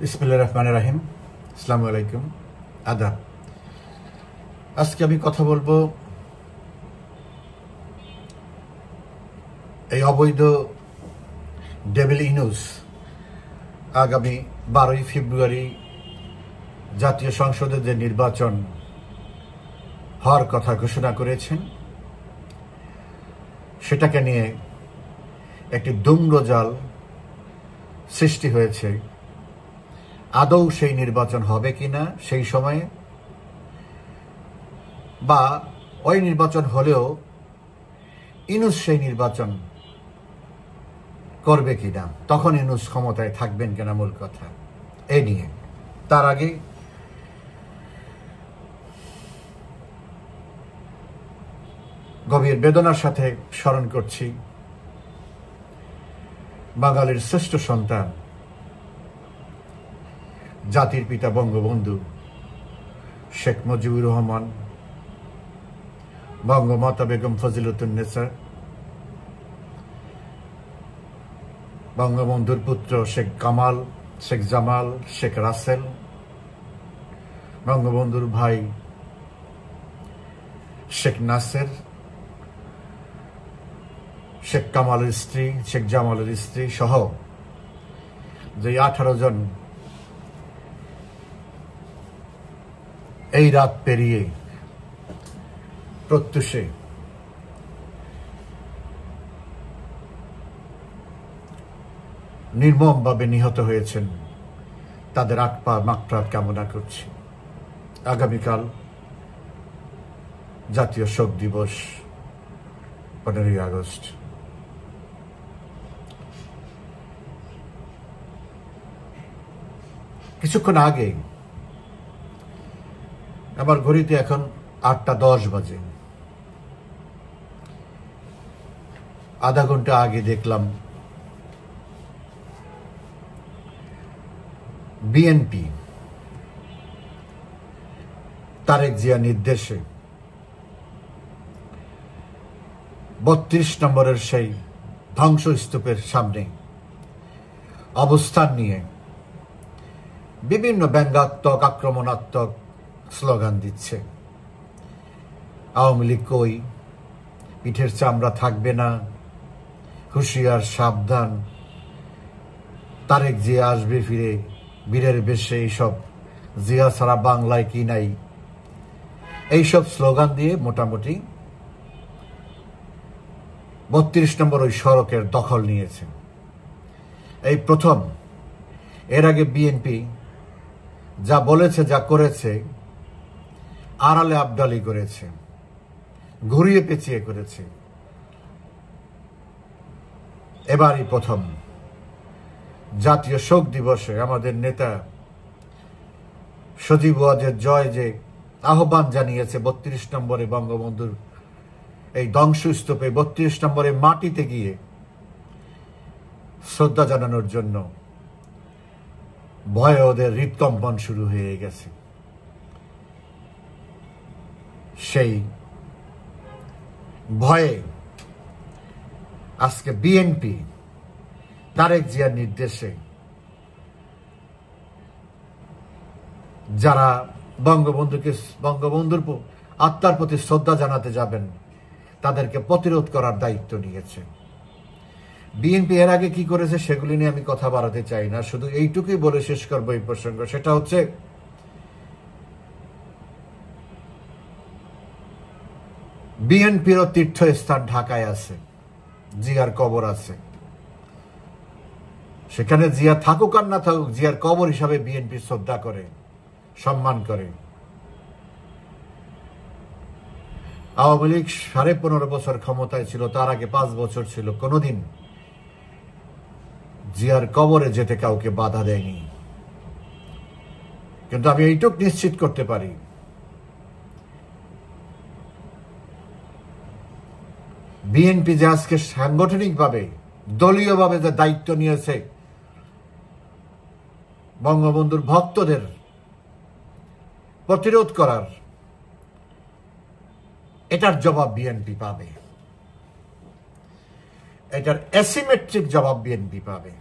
বিসমিল্লাহির রহমানির রহিম। আসসালামু আলাইকুম, আদাব। আজকে আমি কথা বলবো এই অবৈধ ডেভিল ইউনূস আগামী 12ই ফেব্রুয়ারি জাতীয় সংসদে যে নির্বাচন হওয়ার কথা ঘোষণা করেছেন, সেটাকে নিয়ে একটি ধূম্রজাল সৃষ্টি হয়েছে। আদৌ সেই নির্বাচন হবে কিনা সেই সময়ে, বা ওই নির্বাচন হলেও ইউনূস সেই নির্বাচন করবে কিনা, তখন ইউনূস ক্ষমতায় থাকবেন কিনা, মূল কথা এই নিয়ে। তার আগে গভীর বেদনার সাথে স্মরণ করছি বাঙালির শ্রেষ্ঠ সন্তান, জাতির পিতা বঙ্গবন্ধু শেখ মুজিবুর রহমান, বঙ্গমাতা বেগম ফজিলাতুন্নেছা, বঙ্গবন্ধুর পুত্র শেখ কামাল, শেখ জামাল, শেখ রাসেল, বঙ্গবন্ধুর ভাই শেখ নাসের, শেখ কামালের স্ত্রী, শেখ জামালের স্ত্রী সহ যে 18 জন এই রাত পেরিয়ে প্রত্যুষে নির্মমভাবে নিহত হয়েছেন, তাদের আত্মা মাগফিরাত কামনা করছি। আগামীকাল জাতীয় শোক দিবস, 15ই আগস্ট। কিছুক্ষণ আগে আমার ঘড়িতে এখন 8টা 10 বাজে, আধা ঘন্টা আগে দেখলাম বিএনপি তারেক জিয়া নির্দেশে 32 নম্বরের সেই ধ্বংসস্তূপের সামনে অবস্থান নিয়ে বিভিন্ন ব্যঙ্গাত্মক, আক্রমণাত্মক স্লোগান দিচ্ছে। আওয়ামী লীগ কই, পিঠের চামড়া থাকবে না, হুঁশিয়ার সাবধান, তারেক জিয়া আসবে ফিরে বীরের বেশে, এইসব জিয়া ছাড়া বাংলায় কি নাই, এইসব স্লোগান দিয়ে মোটামুটি 32 নম্বর ওই সড়কের দখল নিয়েছে। এই প্রথম। এর আগে বিএনপি যা বলেছে, যা করেছে, আড়ালে আবদালি করেছে, ঘুরিয়ে পেঁচিয়ে করেছে। এবারই প্রথম জাতীয় শোক দিবসে আমাদের নেতা সজীব ওয়াজেদ জয় যে আহ্বান জানিয়েছে 32 নম্বরে বঙ্গবন্ধুর এই ধ্বংসস্তূপে, 32 নম্বরে মাটিতে গিয়ে শ্রদ্ধা জানানোর জন্য, ভয়ে ওদের হৃদকম্পন শুরু হয়ে গেছে। সেই ভয়ে আজকে বিএনপি তারেক জিয়ার নির্দেশে যারা বঙ্গবন্ধুর আত্মার প্রতি শ্রদ্ধা জানাতে যাবেন, তাদেরকে প্রতিরোধ করার দায়িত্ব নিয়েছে। বিএনপি এর আগে কি করেছে সেগুলি নিয়ে আমি কথা বাড়াতে চাই না, শুধু এইটুকুই বলে শেষ করবো এই প্রসঙ্গ। সেটা হচ্ছে বিএনপিরও তীর্থস্থান ঢাকায় আছে, জিয়ার কবর আছে। সেখানে জিয়া থাকুক আর না থাকুক, জিয়ার কবর হিসাবে বিএনপি শ্রদ্ধা করে, সম্মান করে। আওয়ামী লীগ 15.5 বছর ক্ষমতায় ছিল, তার আগে 5 বছর ছিল, কোনোদিন জিয়ার কবরে যেতে কাউকে বাধা দেয়নি। কিন্তু আমি এইটুক নিশ্চিত করতে পারি, বিএনপি যে আজকে সাংগঠনিকভাবে, দলীয়ভাবে যে দায়িত্ব নিয়েছে বঙ্গবন্ধুর ভক্তদের প্রতিরোধ করার, এটার জবাব বিএনপি পাবে। এটার অ্যাসিমেট্রিক জবাব বিএনপি পাবে,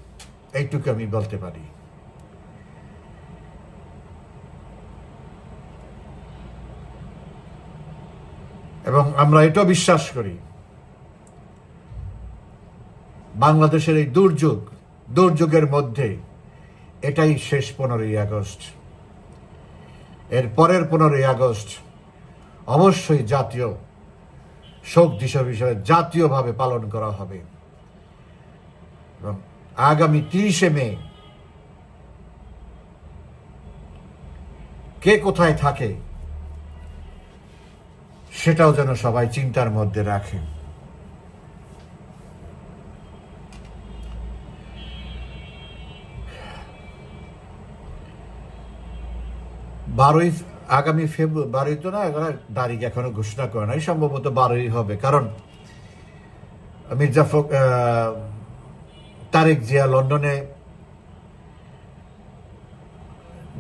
এইটুকু আমি বলতে পারি। এবং আমরা এটাও বিশ্বাস করি বাংলাদেশের এই দুর্যোগের মধ্যে এটাই শেষ 15ই আগস্ট। এর পরের 15ই আগস্ট অবশ্যই জাতীয় শোক দিবস হিসেবে জাতীয়ভাবে পালন করা হবে এবং আগামী 30শে মে কে কোথায় থাকে সেটাও যেন সবাই চিন্তার মধ্যে রাখে। আগামী ফেব্রুয়ারি তো না, তারিখ এখনো ঘোষণা করে নাই, সম্ভবত 12ই হবে, কারণ তারেক জিয়া লন্ডনে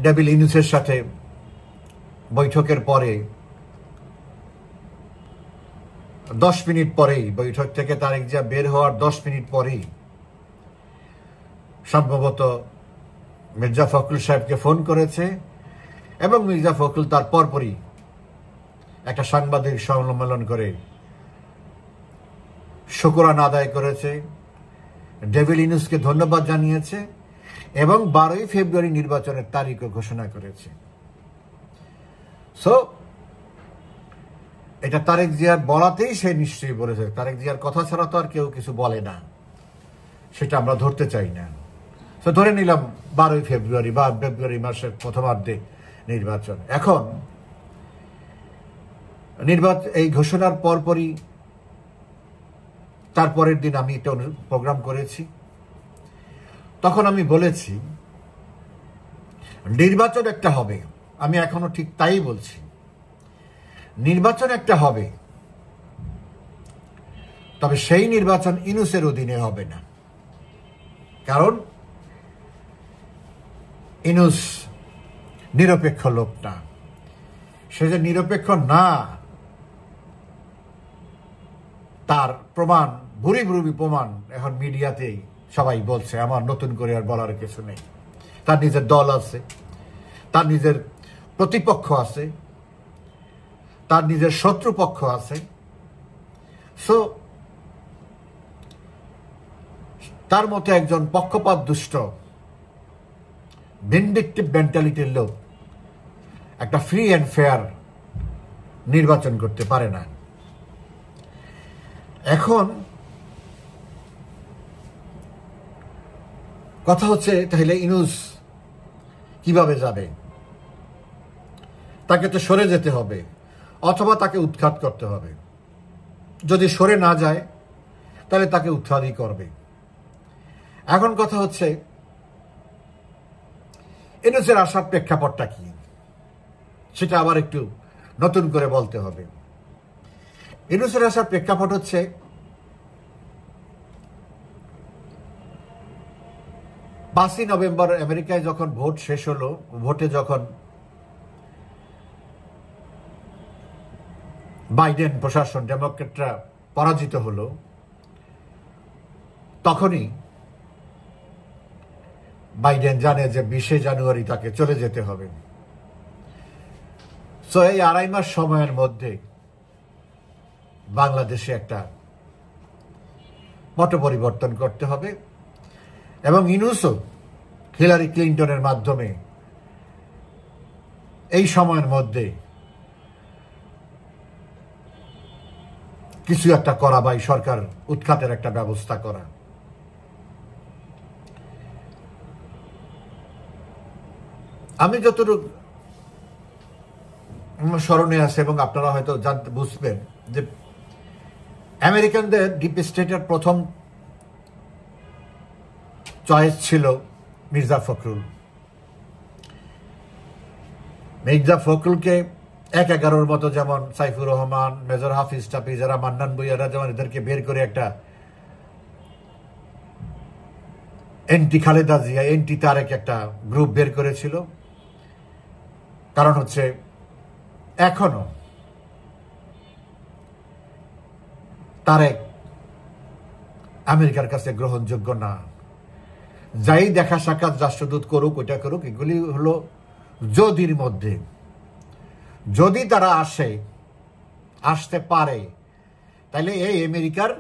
ডেভিল ইউনূসের সাথে বৈঠকের পরে 10 মিনিট পরেই, বৈঠক থেকে তারেক জিয়া বের হওয়ার 10 মিনিট পরেই সম্ভবত মির্জা ফখরুল সাহেবকে ফোন করেছে এবং মির্জা ফখরুল তার পরপরই একটা সাংবাদিক সম্মেলন করে শুকরানা আদায় করেছে, ডেভিল ইউনূসকে ধন্যবাদ জানিয়েছে এবং 12ই ফেব্রুয়ারি নির্বাচনের তারিখও ঘোষণা করেছে। সো এটা তারেক জিয়ার বলাতেই সে নিশ্চয়ই বলেছে। তারেক জিয়ার কথা ছাড়া তো আর কেউ কিছু বলে না, সেটা আমরা ধরতে চাই না। তো ধরে নিলাম 12ই ফেব্রুয়ারি বা ফেব্রুয়ারি মাসের প্রথমার্ধে নির্বাচন। এখন এই ঘোষণার পরপরই তারপরের দিন আমি একটা প্রোগ্রাম করেছি, তখন আমি বলেছি নির্বাচন একটা হবে। আমি এখনো ঠিক তাই বলছি, নির্বাচন একটা হবে, তবে সেই নির্বাচন ইউনূসের অধীনে হবে না। কারণ ইউনূস নিরপেক্ষ লোক না। সে যে নিরপেক্ষ না তার প্রমাণ, ভুরি ভুরি প্রমাণ এখন মিডিয়াতেই সবাই বলছে। আমার নতুন করে আর বলার কিছু নেই। তার নিজের দল আছে, তার নিজের প্রতিপক্ষ আছে, তার নিজের শত্রুপক্ষ আছে। সো তার মতো একজন পক্ষপাত দুষ্ট ভিন্ডিকটিভ মেন্টালিটির লোক একটা ফ্রি অ্যান্ড ফেয়ার নির্বাচন করতে পারে না। এখন কথা হচ্ছে তাহলে ইউনূস কিভাবে যাবে? তাকে তো সরে যেতে হবে অথবা তাকে উৎখাত করতে হবে। যদি সরে না যায় তাহলে তাকে উৎখাতই করবে। এখন কথা হচ্ছে ইউনূসের আসার প্রেক্ষাপটটা কি, সেটা আবার একটু নতুন করে বলতে হবে। ইউনূসের আসার প্রেক্ষাপট হচ্ছে পাঁচই নভেম্বর আমেরিকায় যখন ভোট শেষ হলো, ভোটে যখন বাইডেন প্রশাসন ডেমোক্রেটরা পরাজিত হলো, তখনই বাইডেন জানে যে 20শে জানুয়ারি তাকে চলে যেতে হবে। সো এই 2.5 মাস সময়ের মধ্যে বাংলাদেশে একটা পট পরিবর্তন করতে হবে এবং ইউনূসও হিলারি ক্লিনটনের মাধ্যমে এই সময়ের মধ্যে কিছু একটা করা বা সরকার উৎখাতের একটা ব্যবস্থা করা। আমি যতটুকু স্মরণে আছে এবং আপনারা হয়তো বুঝবেন যে আমেরিকানদের ডিপ স্টেটের প্রথম চয়েস ছিল মির্জা ফখরুল। মির্জা ফখরুলকে 1-11 মতো, যেমন সাইফুর রহমান, মেজর হাফিজ টাফিজ, যারা মান্নান ভূঁইয়ারা যেমন এদেরকে বের করে একটা এন্টি খালেদা জিয়া, এন্টি তারেক একটা গ্রুপ বের করেছিল। কারণ হচ্ছে এখনো তারেক আমেরিকার কাছে গ্রহণযোগ্য না। যাই দেখা সাক্ষাৎ রাষ্ট্রদূত করুক, ওইটা করুক, এগুলি হলো যদির মধ্যে। যদি তারা আসে আসতে পারে, তাহলে এই আমেরিকার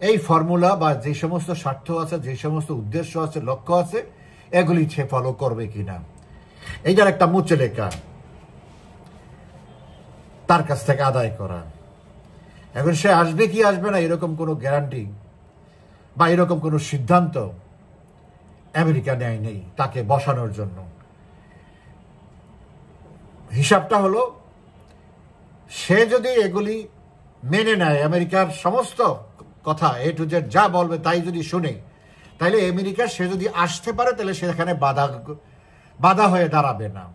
এই ফর্মুলা বা যে সমস্ত স্বার্থ আছে, যে সমস্ত উদ্দেশ্য আছে, লক্ষ্য আছে, এগুলি সে ফলো করবে কিনা, এইটার একটা মুচলেখা তার কাছ থেকে আদায় করা। এখন সে আসবে কি আসবে না এরকম কোনো গ্যারান্টি বা এরকম কোনো সিদ্ধান্ত আমেরিকা নেয় নেই তাকে বসানোর জন্য। হিসাবটা হলো, সে যদি এগুলি মেনে নেয়, আমেরিকার সমস্ত কথা এ টু জেড যা বলবে তাই যদি শুনে, তাহলে আমেরিকা সে যদি আসতে পারে তাহলে সেখানে বাধা হয়ে দাঁড়াবে না।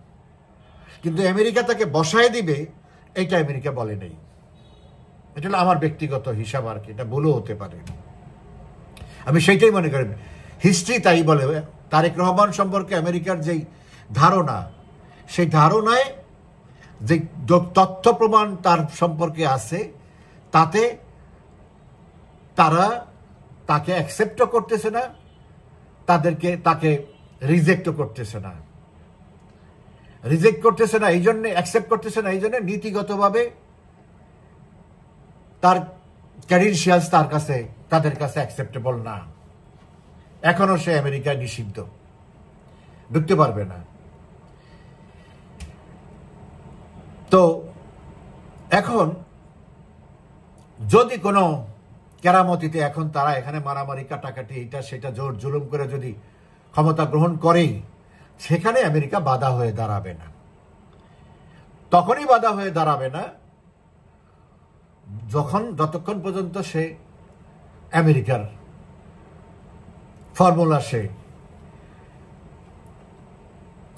কিন্তু আমেরিকা তাকে বসায় দিবে, এটা আমেরিকা বলে নেই। এটা হলো আমার ব্যক্তিগত হিসাব আর কি, এটা ভুলও হতে পারে। আমি সেইটাই মনে করি, হিস্ট্রি তাই বলে। তারেক রহমান সম্পর্কে আমেরিকার যেই ধারণা, সেই ধারণায় যে তথ্য প্রমাণ তার সম্পর্কে আছে, তাতে তারা তাকে অ্যাকসেপ্টও করতেছে না, তাকে রিজেক্টও করতেছে না। এই জন্য অ্যাকসেপ্ট করতেছে না, এই জন্য নীতিগতভাবে তার ক্রেডেনশিয়ালস তাদের কাছে অ্যাকসেপ্টেবল না। এখনো সে আমেরিকায় নিষিদ্ধ, ঢুকতে পারবে না। তো এখন যদি কোনো কেরামতিতে এখন তারা এখানে মারামারি, কাটাকাটি, এটা সেটা জোর জুলুম করে যদি ক্ষমতা গ্রহণ করেই, সেখানে আমেরিকা বাধা হয়ে দাঁড়াবে না। তখনই বাধা হয়ে দাঁড়াবে না যতক্ষণ পর্যন্ত সে আমেরিকার ফর্মুলা সে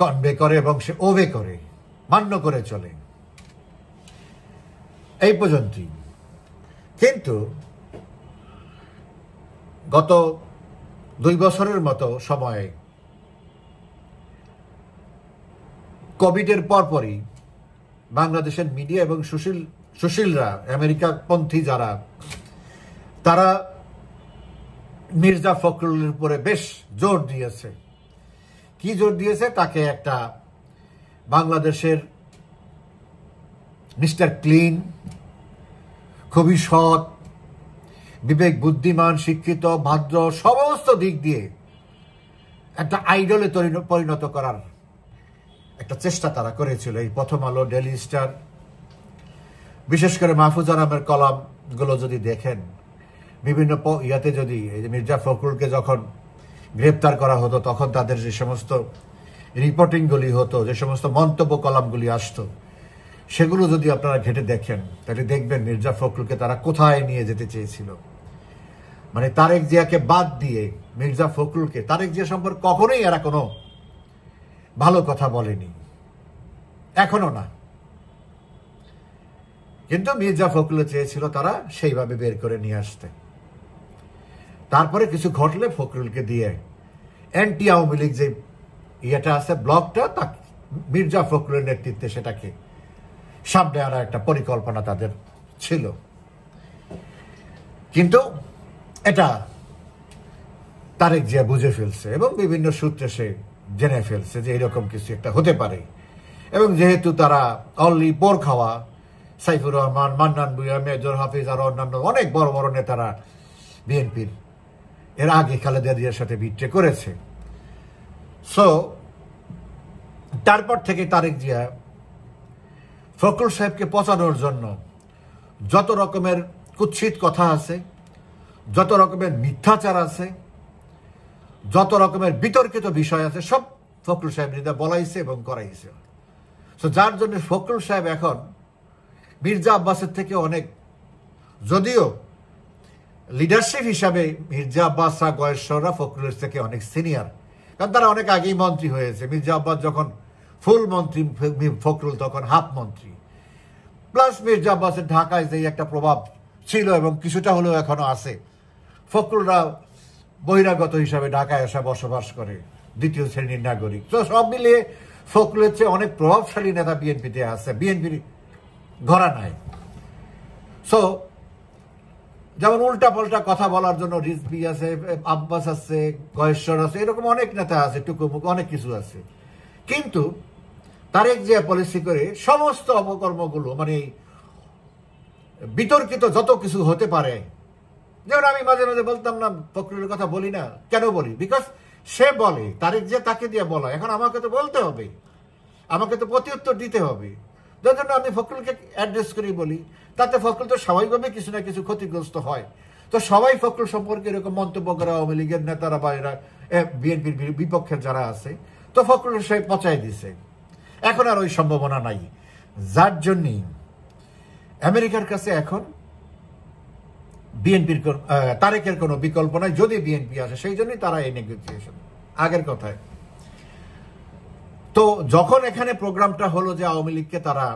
কনভে করে এবং সে ওবে করে, মান্য করে চলে, এই পর্যন্তই। কিন্তু গত 2 বছরের মতো সময়ে কোভিডের পরপরই বাংলাদেশের মিডিয়া এবং সুশীলরা, আমেরিকাপন্থী যারা, তারা মির্জা ফখরুলের উপরে বেশ জোর দিয়েছে। কি জোর দিয়েছে? তাকে একটা বাংলাদেশের মিস্টার ক্লিন, খুবই সৎ, বিবেক বুদ্ধিমান, শিক্ষিত, ভদ্র, সমস্ত দিক দিয়ে একটা আইডলে পরিণত করার একটা চেষ্টা তারা করেছিল। এই প্রথম আলো, ডেইলি স্টার, বিশেষ করে মাহফুজা নামের কলামগুলো যদি দেখেন, বিভিন্ন ইয়াতে যদি মির্জা ফখরুলকে যখন গ্রেপ্তার করা হতো, তখন তাদের যে সমস্ত রিপোর্টিংগুলি হতো, যে সমস্ত মন্তব্য কলামগুলি আসতো, সেগুলো যদি আপনারা ঘেটে দেখেন, তাহলে দেখবেন মির্জা ফখরুলকে তারা কোথায় নিয়ে যেতে চেয়েছিল। মানে তারেক জিয়াকে বাদ দিয়ে মির্জা ফখরুলকে, তারেক জিয়া সম্পর্কে কখনোই এরা কোনো ভালো কথা বলেনি, এখনো না। কিন্তু মির্জা ফখরুল চেয়েছিল তারা সেইভাবে বের করে নিয়ে আসতে। তারপরে কিছু ঘটলে ফখরুলকে দিয়ে অ্যান্টি আওয়ামী লীগ যে ইয়েটা আছে, ব্লকটা, তা মির্জা ফখরুলের নেতৃত্বে সেটাকে সামনে আনার একটা পরিকল্পনা তাদের ছিল। কিন্তু এটা তারেক জিয়া বুঝে ফেলছে এবং বিভিন্ন সূত্রে সে জেনে ফেলছে যে এরকম কিছু একটা হতে পারে। এবং যেহেতু তারা অলরেডি পোর খাওয়া, সাইফুর রহমান, মান্নান ভূঁইয়া, মেজর হাফিজ আর অন্যান্য অনেক বড় বড় নেতারা বিএনপির এর আগে খালেদা জিয়ার সাথে বিট্রে করেছে। সো তারপর থেকে তারেক জিয়া ফখরুল সাহেবকে পচানোর জন্য যত রকমের কুৎসিত কথা আছে, যত রকমের মিথ্যাচার আছে, যত রকমের বিতর্কিত বিষয় আছে, সব ফখরুল সাহেব নিজে বলাইছে এবং করাইছে। সো যার জন্য ফখরুল সাহেব এখন মির্জা আব্বাসের থেকে অনেক, যদিও লিডারশিপ হিসাবে মির্জা আব্বাসরা, গয়েশ্বররা ফখরুলের থেকে অনেক সিনিয়র, কারণ তারা অনেক আগেই মন্ত্রী হয়েছে। মির্জা আব্বাস যখন ফুল মন্ত্রী, ফখরুল তখন হাফ মন্ত্রী। প্লাস মির্জা আব্বাসের ঢাকায় যে একটা প্রভাব ছিল এবং কিছুটা হলেও এখনো আছে, ফখরুলরা বহিরাগত হিসাবে ঢাকায় এসে বসবাস করে, দ্বিতীয় শ্রেণীর নাগরিক। তো সব মিলিয়ে ফখরুলের চেয়ে অনেক প্রভাবশালী নেতা বিএনপিতে আছে, বিএনপির ঘরা নাই। সো যেমন উল্টা পাল্টা কথা বলার জন্য রিজভী আছে, আব্বাস আছে, গয়েশ্বর আছে, এরকম অনেক নেতা আছে, টুকুমুক অনেক কিছু আছে। কিন্তু তারেক জিয়া পলিসি করে সমস্ত অপকর্মগুলো মানে বিতর্কিত যত কিছু হতে পারে, যেমন আমি মাঝে মাঝে বলতাম না ফখরুলের কথা বলি না, কেন বলি? বিকজ সে বলে, তারেক জিয়া তাকে দিয়ে বলা, এখন আমাকে তো বলতে হবে, আমাকে তো প্রত্যুত্তর দিতে হবে, যার জন্য আমি ফখরুলকে অ্যাড্রেস করি বলি। তাতে ফখরুল তো স্বাভাবিকভাবে কিছু না কিছু ক্ষতিগ্রস্ত হয়। তো সবাই ফখরুল সম্পর্কে এরকম মন্তব্য করে, আওয়ামী লীগের নেতারা বা এরা বিএনপির বিপক্ষের যারা আছে, তো ফখরুল সে পচাই দিছে। এখন আর ওই সম্ভাবনা নাই, যার জন্যই আমেরিকার কাছে এখন বিএনপির তারেকের কোনো বিকল্প নাই যদি বিএনপি আসে, সেই জন্যই তারা এই নেগোসিয়েশন। আগের কথায় তো যখন এখানে প্রোগ্রামটা হলো যে আওয়ামী লীগকে তারা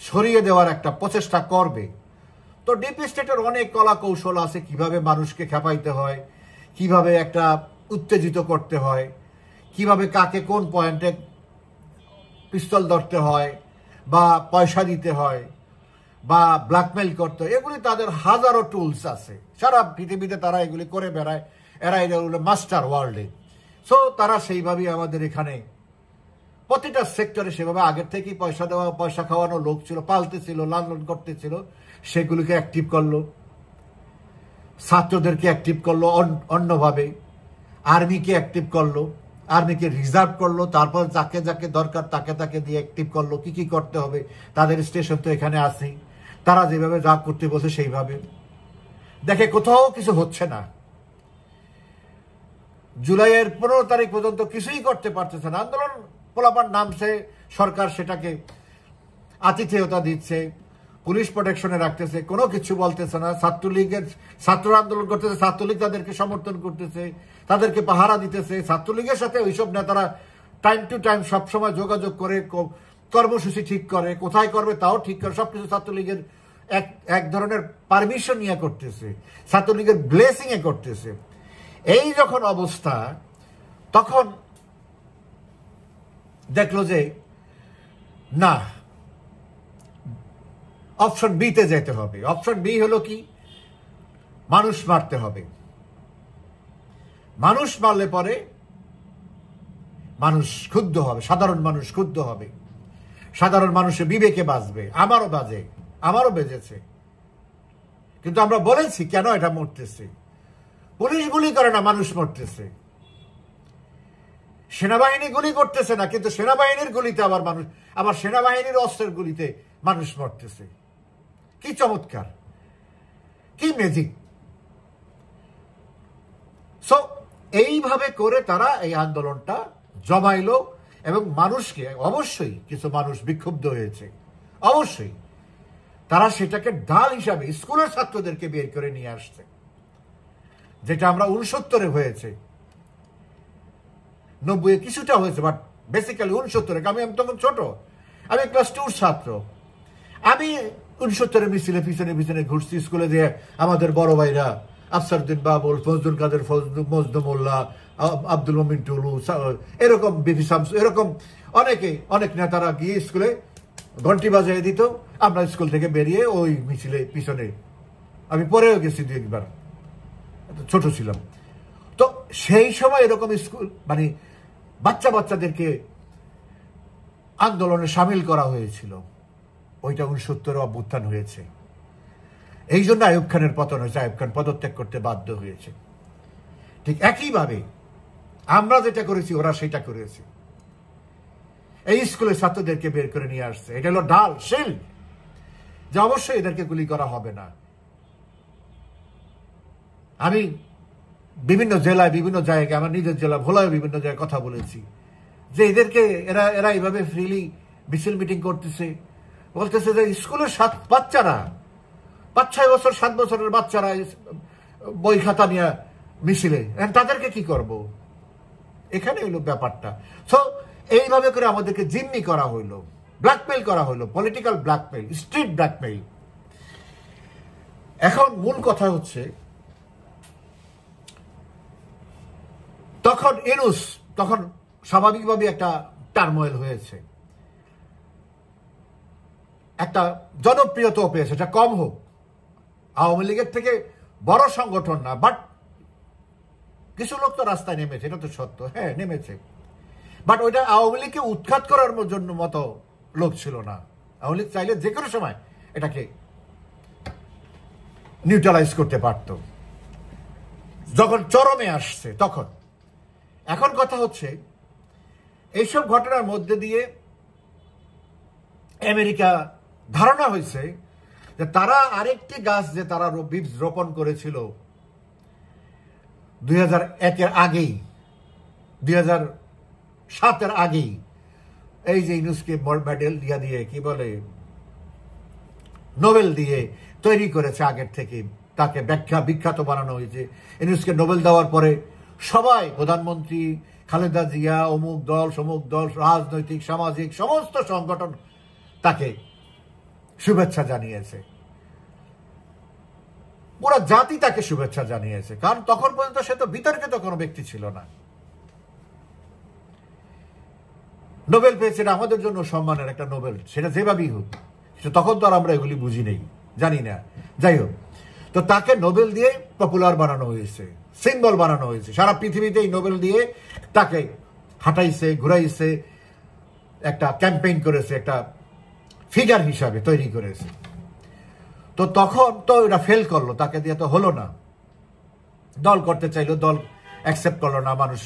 সরিয়ে দেওয়ার একটা প্রচেষ্টা করবে, তো ডিপ স্টেটের অনেক কলা কৌশল আছে, কিভাবে মানুষকে খেপাইতে হয়, কিভাবে একটা উত্তেজিত করতে হয়, কিভাবে কাকে কোন পয়েন্টে পিস্তল ধরতে হয় বা পয়সা দিতে হয় বা ব্ল্যাকমেইল করতে হয়, এগুলি তাদের হাজারো টুলস আছে। সারা পৃথিবীতে তারা এগুলি করে বেড়ায়, এরা এগুলো মাস্টার ওয়ার্ল্ডে। সো তারা সেইভাবেই আমাদের এখানে প্রতিটা সেক্টরে সেভাবে আগের থেকেই পয়সা দেওয়া, পয়সা খাওয়ানো লোক ছিল, পালতেছিল, লালন করতেছিল, সেগুলিকে অ্যাক্টিভ করলো, ছাত্রদেরকে অ্যাক্টিভ করলো অন্যভাবে, আর্মিকে অ্যাক্টিভ করলো, আর্মিকে রিজার্ভ করলো, তারপর যাকে যাকে দরকার তাকে তাকে দিয়ে অ্যাক্টিভ করলো। কি কি করতে হবে, তাদের স্টেশন তো এখানে আসেই, তারা যেভাবে যা করতে বলছে সেইভাবে। দেখে কোথাও কিছু হচ্ছে না, জুলাইয়ের 15 তারিখ পর্যন্ত কিছুই করতে পারতেছে না। আন্দোলন পোলাপান নামছে, সরকার সেটাকে আতিথেয়তা দিচ্ছে, পুলিশ প্রোটেকশনে রাখতেছে, কোনো কিছু বলতেছে না। ছাত্রলীগের ছাত্র আন্দোলন করতেছে, ছাত্রলীগ তাদেরকে সমর্থন করতেছে, তাদেরকে পাহারা দিতেছে। ছাত্রলীগের সাথে ওইসব নেতারা টাইম টু টাইম সবসময় যোগাযোগ করে, কর্মসূচি ঠিক করে, কোথায় করবে তাও ঠিক করে, সবকিছু ছাত্রলীগের এক ধরনের পারমিশন নিয়ে করতেছে, ছাত্রলীগের ব্লেসিং এ করতেছে। এই যখন অবস্থা, তখন দেখলো যে না, অপশন বি তে যেতে হবে। অপশন বি হলো কি, মানুষ মারতে হবে। মানুষ মারলে পরে মানুষ ক্ষুব্ধ হবে, সাধারণ মানুষ ক্ষুব্ধ হবে, সাধারণ মানুষের বিবেকে বাজবে। আমারও বাজে, আমারও বেজেছে, কিন্তু আমরা বলেছি কেন এটা মরতেছে। পুলিশ গুলি করে না, মানুষ মরতেছে। সেনাবাহিনী গুলি করতেছে না, কিন্তু সেনাবাহিনীর গুলিতে আবার মানুষ, আবার সেনাবাহিনীর অস্ত্রের গুলিতে মানুষ মরতেছে। কি চমৎকার, কি ম্যাজিক! সো এইভাবে করে তারা এই আন্দোলনটা জমাইলো এবং মানুষকে, অবশ্যই কিছু মানুষ বিক্ষুব্ধ হয়েছে, অবশ্যই তারা সেটাকে ঢাল হিসাবে স্কুলের ছাত্রদেরকে বের করে নিয়ে আসছে, যেটা আমরা 69-এ হয়েছে, 90-এ কিছুটা হয়েছে, বাট বেসিক্যালি 69-এ। আমি তখন ছোট, আমি ক্লাস 2 ছাত্র। আমি 69-এ মিছিলে পিছনে পিছনে ঘুরছি স্কুলে, দিয়ে আমাদের বড় ভাইরা আফসারউদ্দিন বাবুল, ফজলুল কাদের মজনু মোল্লা, আব্দুল মমিন টুলু, এরকম বিপি শামসু, এরকম অনেক নেতারা গিয়ে স্কুলে ঘন্টি বাজিয়ে দিত। আমরা স্কুল থেকে বেরিয়ে ওই মিছিলে পিছনে, আমি পরেও গেছি 2-1 বার, ছোট ছিলাম। তো সেই সময় এরকম স্কুল মানে বাচ্চাদেরকে আন্দোলনে সামিল করা হয়েছিল। ওইটা 69-এর অভ্যুত্থান হয়েছে, এই জন্য আইয়ুব খানের পতন হয়েছে, আইয়ুব খান পদত্যাগ করতে বাধ্য হয়েছে। ঠিক একইভাবে আমরা যেটা করেছি ওরা সেটা করেছে, এই স্কুলের ছাত্রদেরকে বের করে নিয়ে আসছে। এটা হলো ঢাল, শিল, যে অবশ্যই এদেরকে গুলি করা হবে না। আমি বিভিন্ন জেলায়, বিভিন্ন জায়গায়, আমার নিজের জেলা ভোলায় বিভিন্ন জায়গায় কথা বলেছি যে এদেরকে এরা এইভাবে ফ্রিলি মিছিল মিটিং করতেছে, বলতেছে যে স্কুলের বাচ্চারা, 5-6 বছর 7 বছরের বাচ্চারা বই খাতা নিয়ে মিছিলে, তাদেরকে কি করব? এখানে হইল ব্যাপারটা। সো এইভাবে করে আমাদেরকে জিম্মি করা হইলো, ব্ল্যাকমেইল করা হইলো, পলিটিক্যাল ব্ল্যাকমেইল, স্ট্রিট ব্ল্যাকমেইল। এখন মূল কথা হচ্ছে, তখন স্বাভাবিকভাবে একটা টার্মোয়েল হয়েছে, একটা জনপ্রিয়তাও পেয়েছে, এটা কম হোক, আওয়ামী লীগের থেকে বড় সংগঠন না, বাট কিছু লোক তো রাস্তায় নেমেছে, এটা তো সত্য, হ্যাঁ নেমেছে। বাট ওইটা আওয়ামী লীগকে উৎখাত করার জন্য মতো লোক ছিল না। আওয়ামী লীগ চাইলে যে কোনো সময় এটাকে নিউট্রালাইজ করতে পারত যখন চরমে আসছে তখন। এখন কথা হচ্ছে এইসব ঘটনার মধ্যে দিয়ে আমেরিকা ধারণা হয়েছে যে তারা আরেকটি গাছ যে তারা বীজ রোপণ করেছিল 2001-এর আগেই, 2007-এর আগেই, এই যে ইউনুসকে মেডেল দিয়ে কি বলে নোবেল দিয়ে তৈরি করেছে আগের থেকে, তাকে বিখ্যাত বানানো হয়েছে। ইউনুসকে নোবেল দেওয়ার পরে সবাই, প্রধানমন্ত্রী, খালেদা জিয়া, অমুক দল সমুক দল, রাজনৈতিক সামাজিক সমস্ত সংগঠন তাকে শুভেচ্ছা জানিয়েছে, পুরো জাতি তাকে শুভেচ্ছা জানিয়েছে। কারণ তখন পর্যন্ত সে তো বিতর্কিত কোনো ব্যক্তি ছিল না। নোবেল পেয়েছে, আমাদের জন্য সম্মানের একটা নোবেল, সেটা যেভাবেই হোক, তখন তো আর আমরা এগুলি বুঝি নেই, জানি না। যাই হোক, তো তাকে নোবেল দিয়ে পপুলার বানানো হয়েছে, সিম্বল বানানো হয়েছে। সারা পৃথিবীতে এই নোবেল দিয়ে তাকে হাঁটাইছে, ঘুরাইছে, একটা ক্যাম্পেইন করেছে, একটা ফিগার হিসাবে তৈরি করেছে। তো তখন তো এটা ফেল করলো, তাকে দিয়ে তো হলো না। দল করতে চাইলো, দল অ্যাকসেপ্ট করলো না, মানুষ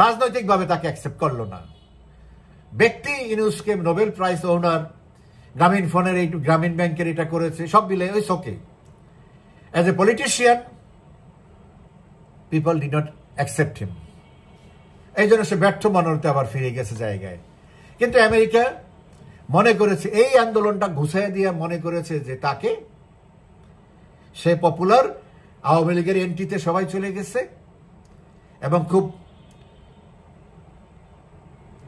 রাজনৈতিকভাবে তাকে অ্যাকসেপ্ট করলো না। ব্যক্তি ইউনুসকে নোবেল প্রাইজ ওনার, গ্রামীণ ফোনের এই গ্রামীণ ব্যাংকের এটা করেছে, সব মিলে ওই ওকে। As a politician people did not accept him, এই জন্য সে ব্যর্থ মনোরতে আবার ফিরে গেছে জায়গায়। কিন্তু আমেরিকা মনে করেছে, এই আন্দোলনটা ঘুষাই দিয়ে মনে করেছে যে তাকে, সে পপুলার, আওয়ামী লীগের এন্ট্রিতে সবাই চলে গেছে এবং খুব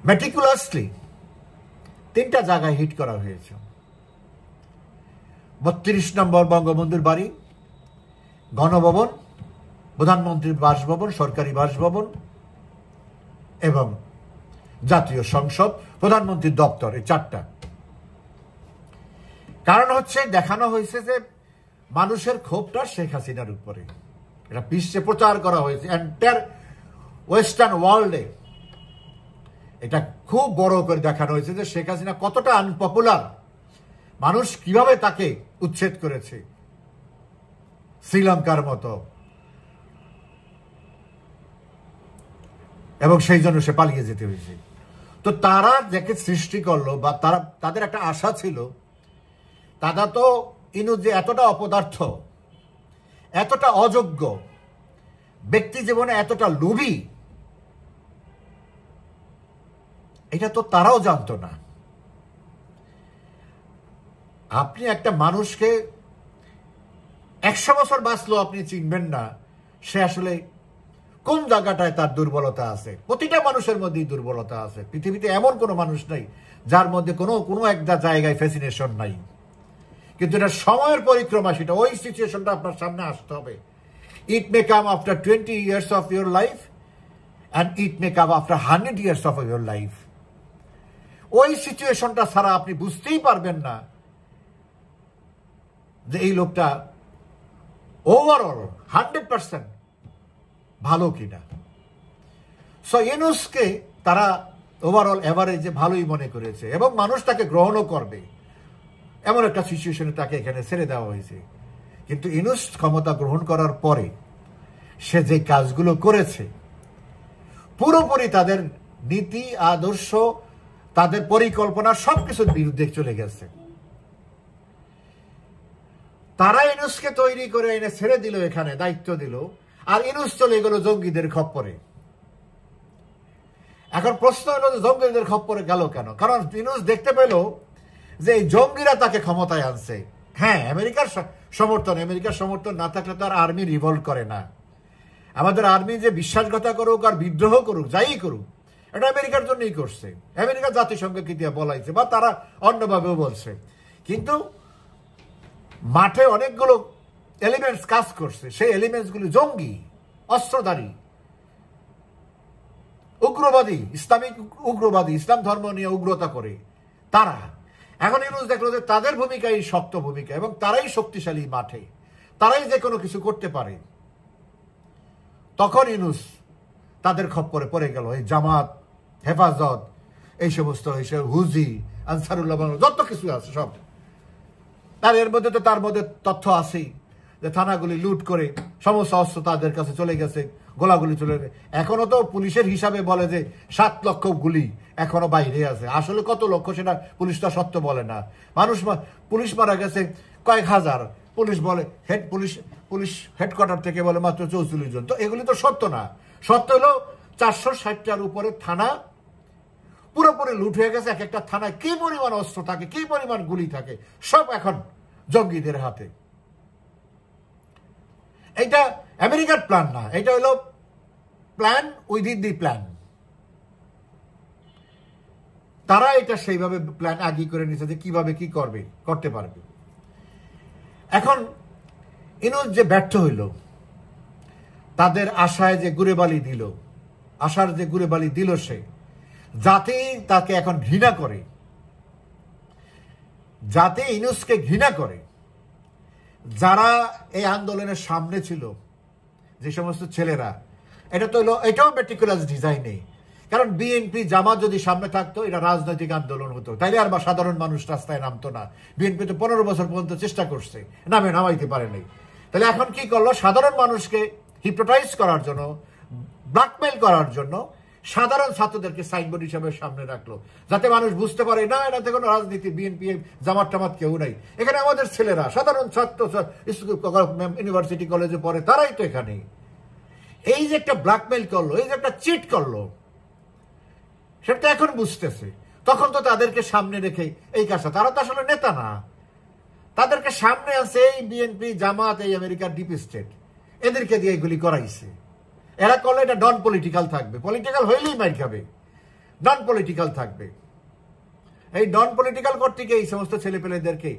মেটিকুলাসলি 3টা জায়গায় হিট করা হয়েছে। 32 নম্বর বঙ্গবন্ধুর বাড়ি, গণভবন, প্রধানমন্ত্রীর বাসভবন, সরকারি বাসভবন এবং জাতীয় সংসদ, প্রধানমন্ত্রীর দপ্তর, এই 4টা। কারণ হচ্ছে দেখানো হয়েছে যে মানুষের ক্ষোভটা শেখ হাসিনার উপরে, এটা বিশ্বে প্রচার করা হয়েছে, এন্টায়ার ওয়েস্টার্ন ওয়ার্ল্ডে এটা খুব বড় করে দেখানো হয়েছে যে শেখ হাসিনা কতটা আনপপুলার, মানুষ কিভাবে তাকে উচ্ছেদ করেছে শ্রীলঙ্কার মতো, এবং সেই জন্য সে পালিয়ে যেতে হয়েছে। তো তারা যাকে সৃষ্টি করলো, বা তাদের একটা আশা ছিল, তারা তো ইনু যে এতটা অপদার্থ, এতটা অযোগ্য, ব্যক্তি জীবনে এতটা লোভী, এটা তো তারাও জানতো না। আপনি একটা মানুষকে 100 বছর বাঁচলো, আপনি চিনবেন না সে আসলে কোন জায়গাটায় তার দুর্বলতা আছে। প্রতিটা মানুষের মধ্যেই দুর্বলতা আছে। পৃথিবীতে এমন কোনো মানুষ নাই যার মধ্যে কোনো একটা জায়গায় ফ্যাসিনেশন নাই। কিন্তু এটা সময়ের পরিক্রমা, সেটা ওই সিচুয়েশনটা আপনার সামনে আসতে হবে। It may come after 20 years of your life and it may come after 100 years of your life. ওই সিচুয়েশনটা ছাড়া আপনি বুঝতেই পারবেন না যে এই লোকটা ওভারঅল 100% ভালো কিনা। সো ইউনুসকে তারা ওভারঅল এভারেজে ভালোই মনে করেছে এবং মানুষ তাকে গ্রহণও করবে, এমন একটা সিচুয়েশনে তাকে এখানে ছেড়ে দেওয়া হয়েছে। কিন্তু ইউনুস ক্ষমতা গ্রহণ করার পরে সে যে কাজগুলো করেছে, পুরোপুরি তাদের নীতি আদর্শ, তাদের পরিকল্পনা সবকিছুর বিরুদ্ধে চলে গেছে। তারা ইউনুসকে তৈরি করে এনে ছেড়ে দিল, এখানে দায়িত্ব দিল, আর ইউনুস চলে গেল জঙ্গিদের খপ্পরে। এখন প্রশ্ন হলো যে জঙ্গিদের খপ্পরে গেল কেন? কারণ ইউনুস দেখতে পেল যে এই জঙ্গিরা তাকে ক্ষমতায় আনছে। হ্যাঁ, আমেরিকার সমর্থন না থাকলে তো আর আর্মি রিভল্ট করে না। আমাদের আর্মি যে বিশ্বাসঘাতকতা করুক আর বিদ্রোহ করুক, যাই করুক, এটা আমেরিকার জন্যই করছে। আমেরিকা জাতিসংঘকে দিয়ে বলাইছে, বা তারা অন্যভাবেও বলছে। কিন্তু মাঠে অনেকগুলো এলিমেন্টস কাজ করছে, সেই এলিমেন্টসগুলি জঙ্গি, অস্ত্রধারী, উগ্রবাদী, ইসলামিক উগ্রবাদী, ইসলাম ধর্ম নিয়ে উগ্রতা করে তারা। এখন ইউনুস দেখলো যে তাদের ভূমিকাই শক্ত ভূমিকা এবং তারাই শক্তিশালী মাঠে, তারাই যে কোনো কিছু করতে পারে। তখন ইউনুস তাদের খপ্পরে পড়ে গেল। এই জামাত, হেফাজত, এই সমস্ত হুজি, আনসারুল্লাহ, যত কিছু আছে সব। আর এর মধ্যে তো তার মধ্যে তথ্য আছেই যে থানাগুলি লুট করে সমস্ত অস্ত্র তাদের কাছে চলে গেছে, গোলাগুলি চলে গেছে। এখনো তো পুলিশের হিসাবে বলে যে 7 লক্ষ গুলি এখনো বাইরে আছে। আসলে কত লক্ষ সেটা পুলিশ তো সত্য বলে না। পুলিশ মারা গেছে কয়েক হাজার, পুলিশ বলে পুলিশ হেডকোয়ার্টার থেকে বলে মাত্র 44 জন। তো এগুলি তো সত্য না। সত্য হলো 460টার উপরে থানা পুরোপুরি লুট হয়ে গেছে। এক একটা থানায় কি পরিমাণ অস্ত্র থাকে, কি পরিমাণ গুলি থাকে, সব এখন জঙ্গিদের হাতে। এটা আমেরিকার প্ল্যান না, এটা হলো প্ল্যান উইদিন দি প্ল্যান। তারা এটা সেইভাবে প্ল্যান আগে করে নিছে যে কিভাবে কি করতে পারবে। এখন ইনুস যে ব্যর্থ হইল, তাদের আশায় যে গুড়েবালি দিল, আশার যে গুড়েবালি দিল, সে যাতে তাকে এখন ঘৃণা করে, যাতে ইনুসকে ঘৃণা করে। যারা এই আন্দোলনের সামনে ছিল, যে সমস্ত ছেলেরা, এটা তো হলো, এটাও মেটিকুলাস ডিজাইনে। কারণ বিএনপি জামাত যদি সামনে থাকতো, এটা রাজনৈতিক আন্দোলন হতো, তাইলে আর বা সাধারণ মানুষ রাস্তায় নামতো না। বিএনপি তো 15 বছর পর্যন্ত চেষ্টা করছে, নামাইতে পারে নাই। তাহলে এখন কি করলো? সাধারণ মানুষকে হিপনোটাইজ করার জন্য, ব্ল্যাকমেইল করার জন্য সাধারণ ছাত্রদেরকে সাইনবোর্ড হিসাবে সামনে রাখলো, যাতে মানুষ বুঝতে পারে না এটাতে কোনো রাজনীতি, বিএনপি জামাত টামাত কেউ নাই। এখানে আমাদের ছেলেরা, সাধারণ ছাত্র, ইউনিভার্সিটি কলেজে পড়ে, তারাই তো এখানে। এই যে একটা ব্ল্যাকমেইল করলো, এই যে একটা চিট করলো, সেটা এখন বুঝতেছে। তখন তো তাদেরকে সামনে রেখে এই কাজটা, তারা তো আসলে নেতা না, তাদেরকে সামনে আছে এই বিএনপি জামাত, এই আমেরিকার ডিপ স্টেট, এদেরকে দিয়ে এগুলি করাইছে। এরা করলে এটা নন পলিটিক্যাল থাকবে, পলিটিক্যাল হইলেই মাইর খাবে, নন পলিটিক্যাল থাকবে। এই নন পলিটিক্যাল করতে গিয়ে এই সমস্ত ছেলেপেলেদেরকে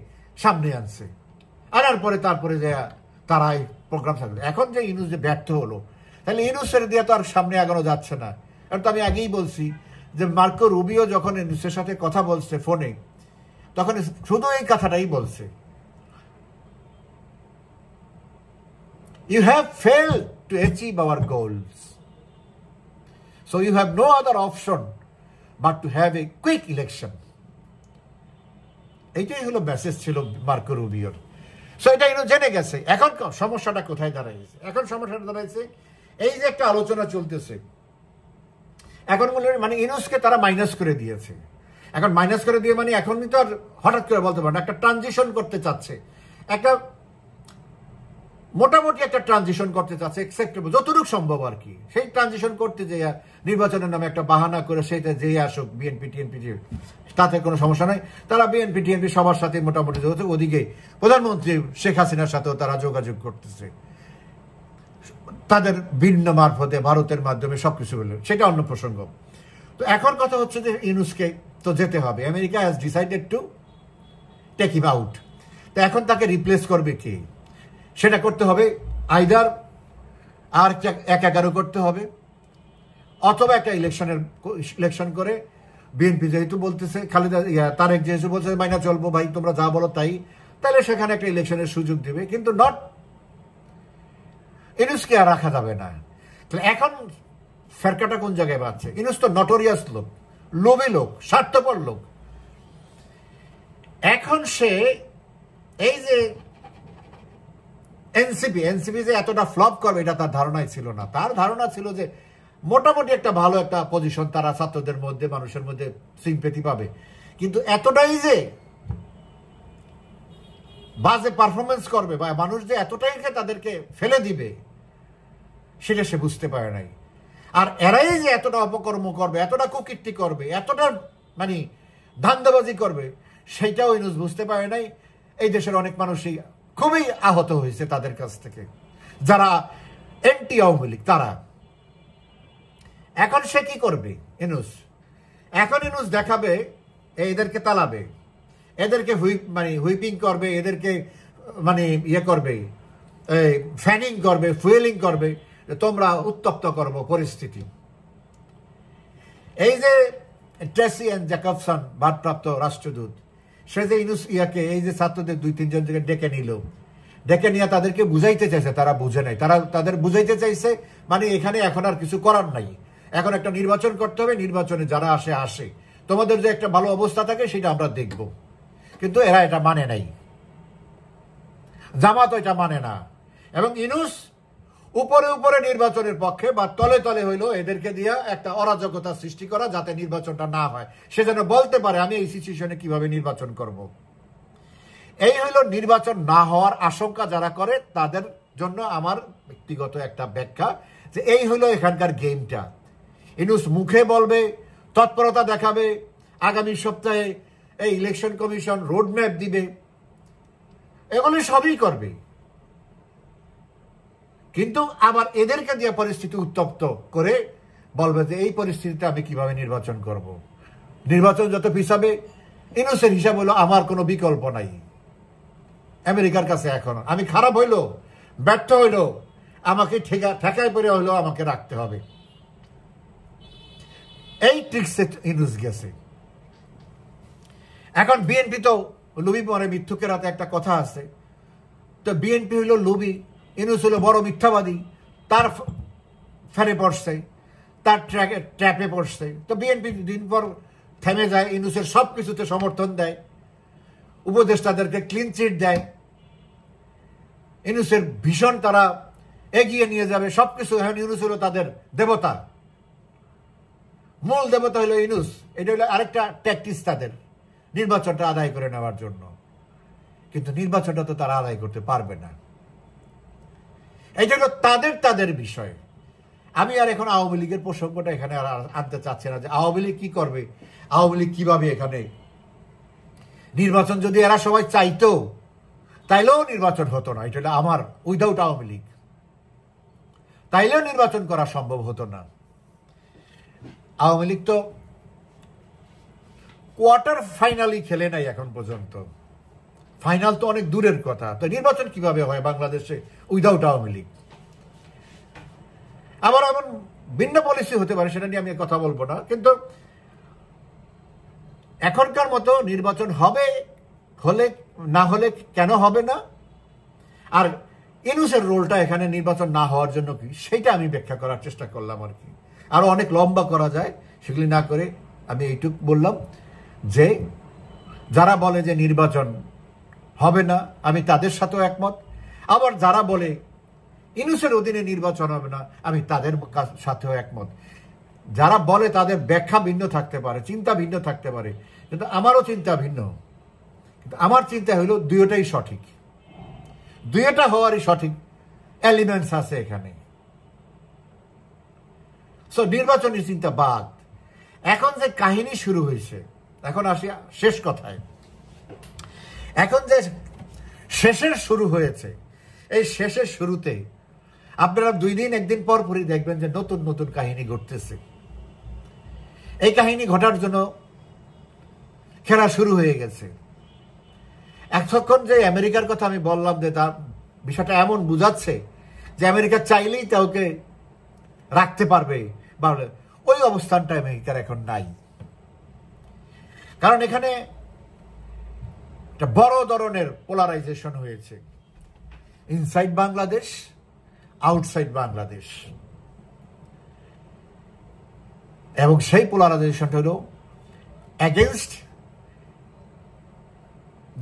সামনে আনছে, আনার পরে তারপরে যে তারা এই প্রোগ্রাম থাকবে। এখন যে ইনুস যে ব্যর্থ হলো, তাহলে ইনুসের দিয়ে তো আর সামনে আগানো যাচ্ছে না। কারণ তো আমি আগেই বলছি যে মার্কো রুবিও যখন ইনুসের সাথে কথা বলছে ফোনে, তখন শুধু এই কথাটাই বলছে, you have failed to achieve our goals, so you have no other option but to have a quick election. এইটাই হলো মেসেজ ছিল মার্কো রুবিওর। সো এটা ইনু জেনে গেছে। এখন সমস্যাটা কোথায় দাঁড়াইছে? এখন সমস্যাটা দাঁড়াইছে এই যে একটা আলোচনা চলতেছে, এখন মানে ইনুসকে তারা মাইনাস করে দিয়েছে। এখন মাইনাস করে দিয়ে মানে এখন তো আর হঠাৎ করে বলতে পারে না, একটা ট্রানজিশন করতে চাচ্ছে, একটা মোটামুটি একটা ট্রানজিশন করতে চাচ্ছে, একসেপ্টেবল যতটুকু সম্ভব আর কি। সেই ট্রানজিশন করতে যে নির্বাচনের নামে একটা বাহানা করে সেটা যেই আসুক বিএনপি টিএনপি, তাতে কোনো সমস্যা নাই। তারা বিএনপি টিএনপি সবার সাথে মোটামুটি যোগাযোগ, ওদিকে প্রধানমন্ত্রী শেখ হাসিনার সাথেও তারা যোগাযোগ করতেছে তাদের ভিন্ন মারফতে, ভারতের মাধ্যমে, সবকিছু বলে, সেটা অন্য প্রসঙ্গ। তো এখন কথা হচ্ছে যে ইনুসকে তো যেতে হবে, America has decided to take him out. তো এখন তাকে রিপ্লেস করবে কি? সেটা করতে হবে আইদার আর 1-11 করতে হবে, অথবা একটা ইলেকশন করে বিএনপি যেহেতু বলতেছে, খালেদা তারেক যেহেতু বলছে মাইনা চলবো ভাই, তোমরা যা বলো তাই, তাহলে সেখানে একটা ইলেকশনের সুযোগ দিবে, কিন্তু নট ইনুসকে আর রাখা যাবে না। তাহলে এখন ফেরকাটা কোন জায়গায় বাড়ছে? ইনুস তো নটোরিয়াস লোক, লোভী লোক, স্বার্থপর লোক। এখন সে এই যে এনসিপি যে এতটা ফ্লপ করবে এটা তার ধারণাই ছিল না। তার ধারণা ছিল যে মোটামুটি একটা ভালো একটা পজিশন তারা ছাত্রদের মধ্যে, মানুষের মধ্যে সিম্পেথি পাবে, কিন্তু এতটাই যে বাজে পারফরমেন্স করবে বা মানুষ যে এতটাই তাদেরকে ফেলে দিবে, সেটা সে বুঝতে পারে নাই। আর এরাই যে এতটা অপকর্ম করবে, এতটা কুকীর্তি করবে, এতটা মানে ধান্দাবাজি করবে, সেইটাও ইনুস বুঝতে পারে নাই। এই দেশের অনেক মানুষই খুবই আহত হয়েছে তাদের কাছ থেকে, যারা এন্টি আওয়ামী লীগ তারা। এখন সে কি করবে ইনুস? এখন ইনুস দেখাবে, এদেরকে তালাবে, এদেরকে হুইপিং করবে, এদেরকে মানে ইয়ে করবে, ফ্যানিং করবে, ফুয়েলিং করবে, তোমরা উত্তপ্ত করবো পরিস্থিতি। এই যে ট্রেসি এন্ড জ্যাকবসন, ভারপ্রাপ্ত রাষ্ট্রদূত, সে যে ইনুস ইয়াকে এই যে ছাত্রদের 2-3 জন থেকে ডেকে নিয়ে তাদেরকে বুঝাইতে চাইছে, তারা বুঝে নাই। তাদের বুঝাইতে চাইছে মানে এখানে এখন আর কিছু করার নাই, এখন একটা নির্বাচন করতে হবে, নির্বাচনে যারা আসে আসে, তোমাদের যে একটা ভালো অবস্থা থাকে সেটা আমরা দেখব। কিন্তু এরা এটা মানে নাই, জামাত এটা মানে না। এবং ইউনূস উপরে উপরে নির্বাচনের পক্ষে, বা তলে তলে হইলো এদেরকে দিয়ে একটা অরাজকতা সৃষ্টি করা, যাতে নির্বাচনটা না হয়, সে যেন বলতে পারে আমি এই সিচুয়েশনে কিভাবে নির্বাচন করব। এই হইল নির্বাচন না হওয়ার আশঙ্কা যারা করে তাদের জন্য আমার ব্যক্তিগত একটা ব্যাখ্যা, যে এই হইল এখানকার গেমটা। ইউনূস মুখে বলবে, তৎপরতা দেখাবে, আগামী সপ্তাহে এই ইলেকশন কমিশন রোডম্যাপ দিবে, এগুলো সবই করবে, কিন্তু আবার এদেরকে দিয়ে পরিস্থিতি উত্তপ্ত করে বলবে যে এই পরিস্থিতিতে আমি কিভাবে নির্বাচন করব। নির্বাচন যত পিছাবে, ইউনূসের হিসাব হলো আমার কোনো বিকল্প নাই আমেরিকার কাছে। এখন আমি খারাপ হইল, ব্যর্থ হইল, আমাকে ঠেকায় পড়ে হইলেও আমাকে রাখতে হবে। এই ট্রিক্সে ইউনূস গেছে। এখন বিএনপি তো লুবি পরে মিথ্যুকের হাতে একটা কথা আছে, তো বিএনপি হইল লুবি, ইউনূস হলো বড় মিথ্যাবাদী, তার ফেরে পড়ছে, তার ট্র্যাপে পড়ছে। তো বিএনপি দিন পর থেমে যায়, ইউনূসের সব কিছুতে সমর্থন দেয়, উপদেষ্টাদেরকে ক্লিন চিট দেয়, ইউনূসের ভীষণ তারা এগিয়ে নিয়ে যাবে সবকিছু। এখন ইউনূস হলো তাদের দেবতা, মূল দেবতা হলো ইউনূস। এটা হলো আরেকটা ট্যাকটিস তাদের, নির্বাচনটা আদায় করে নেওয়ার জন্য। কিন্তু নির্বাচনটা তো তারা আদায় করতে পারবে না, এই জন্য তাদের বিষয়। আমি আর এখন আওয়ামী লীগের প্রসঙ্গটা এখানে আর আনতে চাচ্ছি না, যে আওয়ামী লীগ কি করবে, আওয়ামী লীগ কিভাবে এখানে নির্বাচন, যদি এরা সবাই চাইতো তাইলেও নির্বাচন হতো না। এটা হলো আমার উইদাউট আওয়ামী লীগ তাইলেও নির্বাচন করা সম্ভব হতো না। আওয়ামী লীগ তো কোয়ার্টার ফাইনালই খেলে নাই এখন পর্যন্ত, ফাইনাল তো অনেক দূরের কথা। তো নির্বাচন কিভাবে হয় বাংলাদেশে উইদাউট আওয়ামী লীগ? আবার এমন ভিন্ন পলিসি হতে পারে, সেটা নিয়ে আমি কথা বলবো না, কিন্তু এখনকার মতো নির্বাচন হবে, হলে না হলে কেন হবে না, আর ইউনূসের রোলটা এখানে নির্বাচন না হওয়ার জন্য কি, সেটা আমি ব্যাখ্যা করার চেষ্টা করলাম আর কি। আরো অনেক লম্বা করা যায়, সেগুলি না করে আমি এইটুক বললাম যে যারা বলে যে নির্বাচন হবে না, আমি তাদের সাথেও একমত। আবার যারা বলে ইউনূসের অধীনে নির্বাচন হবে না, আমি তাদের সাথেও একমত। যারা বলে তাদের ব্যাখ্যা ভিন্ন থাকতে পারে, চিন্তা ভিন্ন থাকতে পারে, কিন্তু আমারও চিন্তা ভিন্ন। কিন্তু আমার চিন্তা হইল দুইটাই সঠিক, দুইটা হওয়ারই সঠিক এলিমেন্টস আছে এখানে। সো নির্বাচনের চিন্তা বাদ। এখন যে কাহিনী শুরু হয়েছে, এখন আসি শেষ কথায়। এখন যে শেষের শুরু হয়েছে, এই শেষের শুরুতে আপনারা 2 দিন 1 দিন পর পরই দেখবেন যে নতুন নতুন কাহিনী ঘটতেছে। এই কাহিনী ঘটার জন্য খেলা শুরু হয়ে গেছে। এতক্ষণ যে আমেরিকার কথা আমি বললাম, যে তার বিষয়টা এমন বুঝাচ্ছে যে আমেরিকা চাইলেই কাউকে রাখতে পারবে, বা ওই অবস্থানটা আমেরিকার এখন নাই। কারণ এখানে একটা বড় ধরনের পোলারাইজেশন হয়েছে, ইনসাইড বাংলাদেশ, আউটসাইড বাংলাদেশ। এবং সেই পোলারাইজেশনটা হলো against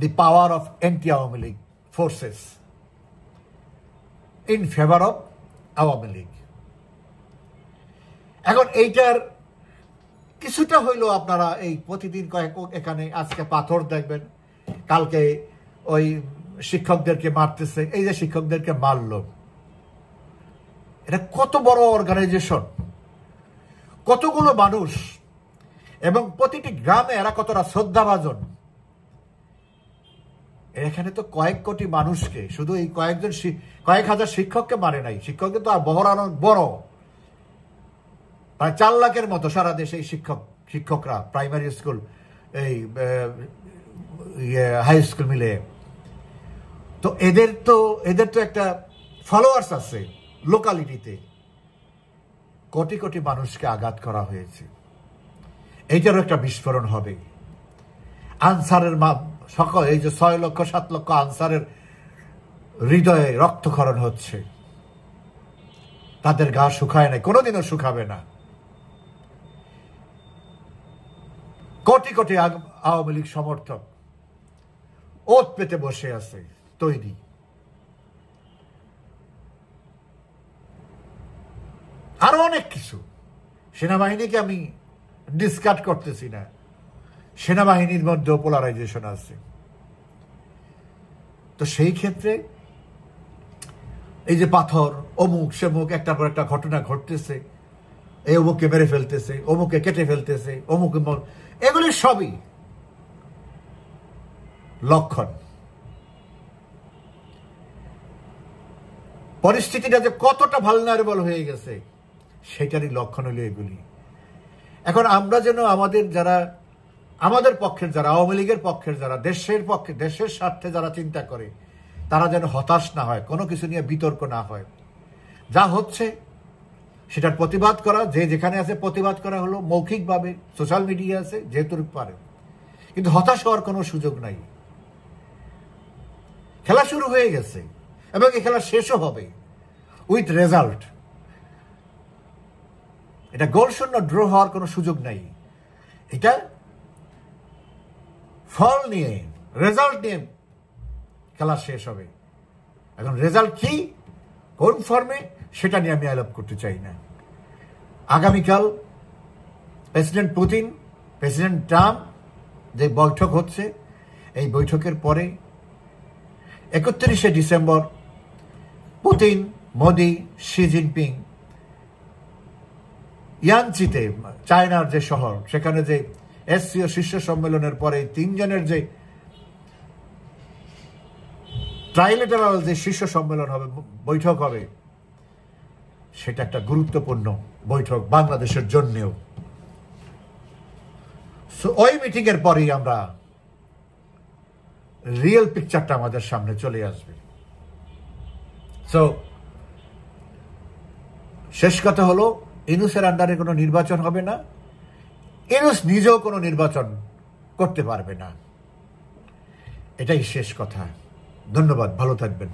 the power of anti-Awami League forces in favor of Awami League. এখন এইটার কিছুটা হইলো আপনারা এই প্রতিদিন কয়েক এখানে আজকে পাথর দেখবেন, কালকে ওই শিক্ষকদেরকে মারতেছে, এই যে শিক্ষকদেরকে মারলো, এটা কত বড় অর্গানাইজেশন, কতগুলো মানুষ, এবং প্রতিটি গ্রামে এরা কতটা শ্রদ্ধাভাজন। এখানে তো কয়েক কোটি মানুষকে, শুধু এই কয়েক হাজার শিক্ষককে মারে নাই, শিক্ষককে তো আর বহরানো বড়, প্রায় 4 লাখের মতো সারা দেশে এই শিক্ষকরা, প্রাইমারি স্কুল, এই হাই স্কুল মিলে। তো এদের তো একটা ফলোয়ার্স আছে লোকালিটিতে। কোটি কোটি মানুষকে আঘাত করা হয়েছে, এইটারও একটা বিস্ফোরণ হবে। আনসারের সকল এই যে 6 লক্ষ 7 লক্ষ আনসারের হৃদয়ে রক্তক্ষরণ হচ্ছে, তাদের গা শুকায় নাই, কোনোদিনও শুকাবে না। কোটি কোটি আওয়ামী লীগ সমর্থক ওত পেতে বসে আছে তৈরি। আরো অনেক কিছু, সেনাবাহিনীকে আমি ডিসকাট করতেছি না, সেনাবাহিনীর মধ্যেও পোলারাইজেশন আছে। তো সেই ক্ষেত্রে এই যে পাথর অমুক সেমুক একটার পর একটা ঘটনা ঘটতেছে, এই অমুককে মেরে ফেলতেছে, অমুককে কেটে ফেলতেছে, অমুক, এগুলি সবই লক্ষণ। পরিস্থিতিটা যে কতটা ভালনারেবল হয়ে গেছে সেটারই লক্ষণ হলো এগুলি। এখন আমরা যেন আমাদের যারা, আমাদের পক্ষের যারা, আওয়ামী লীগের পক্ষের যারা, দেশের পক্ষে, দেশের স্বার্থে যারা চিন্তা করে, তারা যেন হতাশ না হয়, কোনো কিছু নিয়ে বিতর্ক না হয়। যা হচ্ছে সেটার প্রতিবাদ করা, যে যেখানে আছে প্রতিবাদ করা হলো মৌখিকভাবে, সোশ্যাল মিডিয়া আছে যেহেতু পারে, কিন্তু হতাশ হওয়ার কোনো সুযোগ নাই। খেলা শুরু হয়ে গেছে এবং এই খেলা শেষও হবে উইথ রেজাল্ট। এটা গোল শূন্য ড্র হওয়ার কোনো সুযোগ নাই। এটা ফল নিয়ে, রেজাল্ট নিয়ে খেলা শেষ হবে। এখন রেজাল্ট কি, কোন ফর্মে, সেটা নিয়ে আমি আলাপ করতে চাই না। আগামীকাল প্রেসিডেন্ট পুতিন, প্রেসিডেন্ট ট্রাম্প যে বৈঠক হচ্ছে, এই বৈঠকের পরে 31শে December Putin, Modi, Xi Jinping ইয়ানচিতে, চায়নার যে শহর, সেখানে যে এসসিও শীর্ষ সম্মেলনের পরে তিনজনের যে ট্রাইলেটারাল যে শীর্ষ সম্মেলন হবে, বৈঠক হবে, সেটা একটা গুরুত্বপূর্ণ বৈঠক বাংলাদেশের জন্যেও। ওই মিটিং এর পরেই আমরা রিয়েল পিকচারটা আমাদের সামনে চলে আসবে। সো শেষ কথা হলো, ইউনূসের আন্ডারে কোনো নির্বাচন হবে না, ইউনূস নিজেও কোনো নির্বাচন করতে পারবে না, এটাই শেষ কথা। ধন্যবাদ, ভালো থাকবেন।